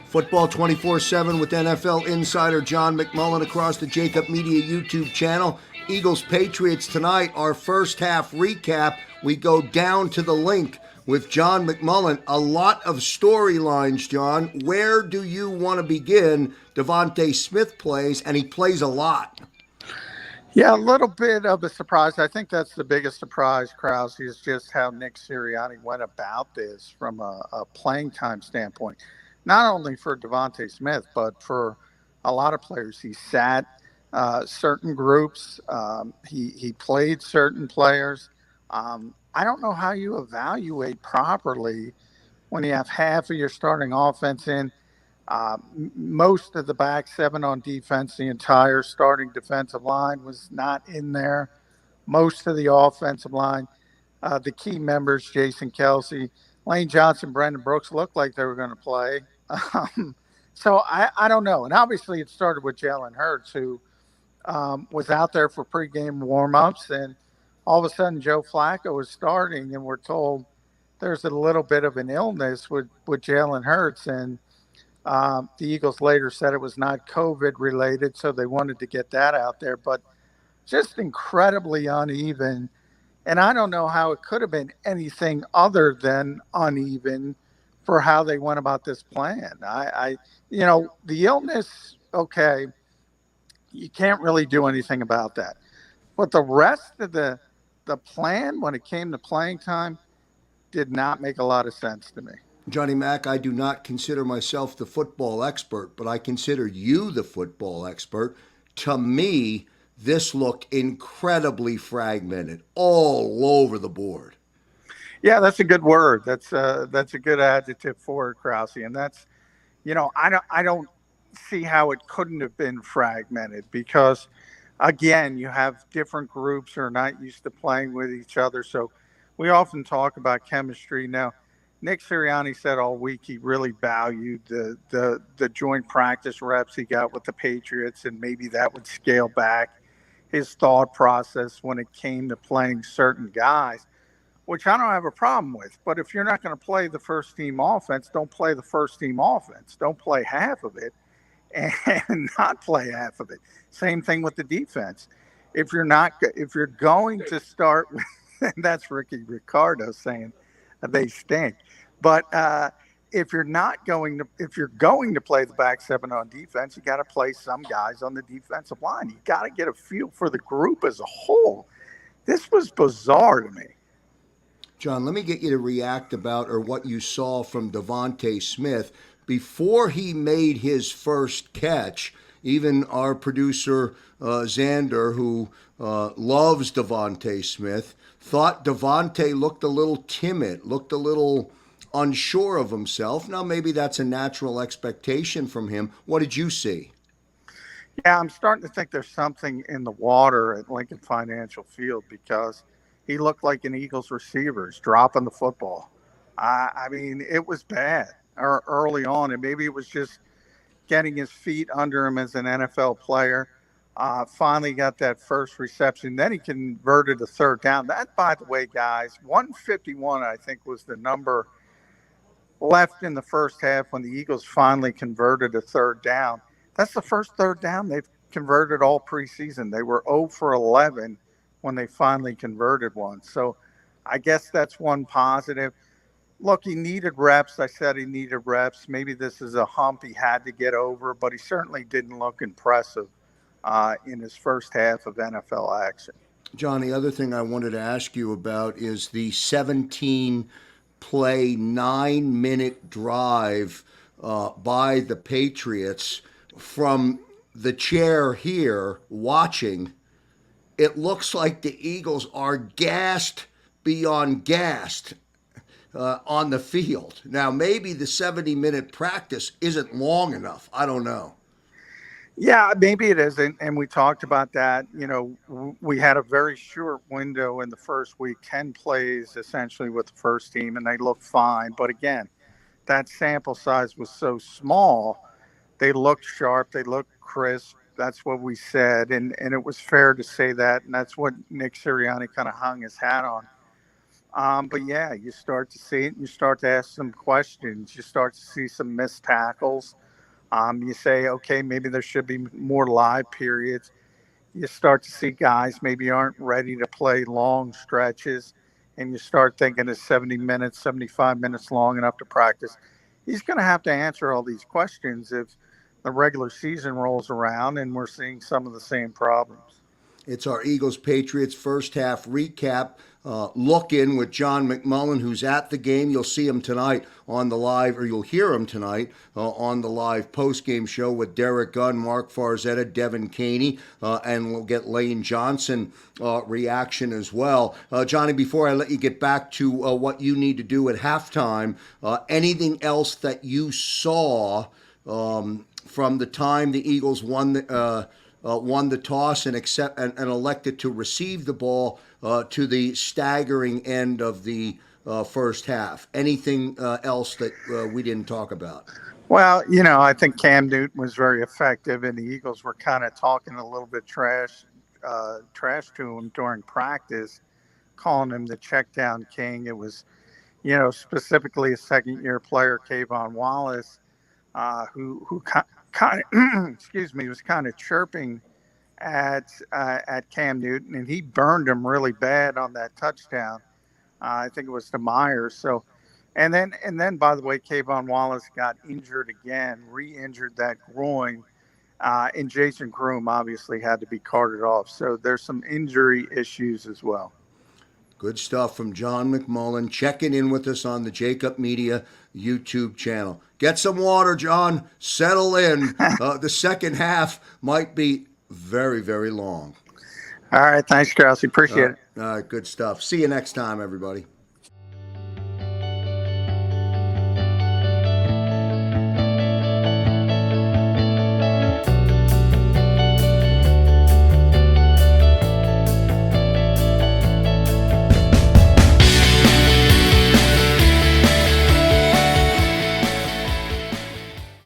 Football 24/7 with NFL insider John McMullen across the JAKIB Media YouTube channel. Eagles Patriots tonight, our first half recap. We go down to the link with John McMullen. A lot of storylines, John. Where do you want to begin? Devonta Smith plays, and he plays a lot. Yeah, a little bit of a surprise. I think that's the biggest surprise, Krause, is just how Nick Sirianni went about this from a playing time standpoint. Not only for Devonta Smith, but for a lot of players. He sat certain groups. He played certain players. I don't know how you evaluate properly when you have half of your starting offense in. Most of the back seven on defense, the entire starting defensive line was not in there. Most of the offensive line, the key members, Jason Kelsey, Lane Johnson, Brandon Brooks, looked like they were going to play. So I don't know. And obviously it started with Jalen Hurts, who was out there for pregame warmups. And all of a sudden Joe Flacco was starting, and we're told there's a little bit of an illness with Jalen Hurts. And the Eagles later said it was not COVID related, so they wanted to get that out there. But just incredibly uneven. And I don't know how it could have been anything other than uneven for how they went about this plan. The illness, okay, you can't really do anything about that. But the rest of the plan, when it came to playing time, did not make a lot of sense to me. Johnny Mac, I do not consider myself the football expert, but I consider you the football expert. To me, this looked incredibly fragmented all over the board. Yeah, that's a good word. That's a good adjective for it, Krause. And that's, I don't see how it couldn't have been fragmented because, again, you have different groups who are not used to playing with each other. So we often talk about chemistry. Now, Nick Sirianni said all week he really valued the joint practice reps he got with the Patriots, and maybe that would scale back his thought process when it came to playing certain guys, which I don't have a problem with. But if you're not going to play the first team offense, don't play the first team offense. Don't play half of it and not play half of it. Same thing with the defense. If you're going to start with, and that's Ricky Ricardo saying they stink. But if you're going to play the back seven on defense, you got to play some guys on the defensive line. You got to get a feel for the group as a whole. This was bizarre to me. John, let me get you to react about or what you saw from Devonta Smith before he made his first catch. Even our producer Xander, who loves Devonta Smith, thought Devonta looked a little timid, looked a little unsure of himself. Now, maybe that's a natural expectation from him. What did you see? Yeah, I'm starting to think there's something in the water at Lincoln Financial Field because he looked like an Eagles receiver. He's dropping the football. I mean, it was bad early on, and maybe it was just getting his feet under him as an NFL player. Finally got that first reception. Then he converted a third down. That, by the way, guys, 151, I think, was the number left in the first half when the Eagles finally converted a third down. That's the first third down they've converted all preseason. They were 0 for 11 when they finally converted one. So I guess that's one positive. Look, he needed reps. I said he needed reps. Maybe this is a hump he had to get over, but he certainly didn't look impressive in his first half of NFL action. John, the other thing I wanted to ask you about is the 17-play, 9-minute drive by the Patriots. From the chair here watching, it looks like the Eagles are gassed beyond gassed on the field. Now, maybe the 70-minute practice isn't long enough. I don't know. Yeah, maybe it isn't. And we talked about that. We had a very short window in the first week, 10 plays essentially with the first team, and they looked fine. But again, that sample size was so small. They looked sharp. They looked crisp. That's what we said. And it was fair to say that. And that's what Nick Sirianni kind of hung his hat on. But yeah, you start to see it, and you start to ask some questions. You start to see some missed tackles. You say, okay, maybe there should be more live periods. You start to see guys maybe aren't ready to play long stretches, and you start thinking is 70 minutes, 75 minutes long enough to practice? He's going to have to answer all these questions if the regular season rolls around and we're seeing some of the same problems. It's our Eagles Patriots first half recap. Look in with John McMullen, who's at the game. You'll see him tonight on the live, or you'll hear him tonight on the live post game show with Derek Gunn, Mark Farzetta, Devin Caney, and we'll get Lane Johnson reaction as well. Johnny, before I let you get back to what you need to do at halftime, anything else that you saw from the time the Eagles won the toss and elected to receive the ball to the staggering end of the first half? Anything else that we didn't talk about? Well, I think Cam Newton was very effective, and the Eagles were kind of talking a little bit trash to him during practice, calling him the check down king. It was, specifically a second-year player, Kayvon Wallace, who kind of, excuse me, was kind of chirping at Cam Newton, and he burned him really bad on that touchdown. I think it was to Myers. So, and then by the way, Kayvon Wallace got injured again, re-injured that groin, and Jason Groom obviously had to be carted off. So there's some injury issues as well. Good stuff from John McMullen checking in with us on the JAKIB Media YouTube channel. Get some water, John. Settle in. The second half might be very, very long. All right. Thanks, Krause. Appreciate it. All right. Good stuff. See you next time, everybody.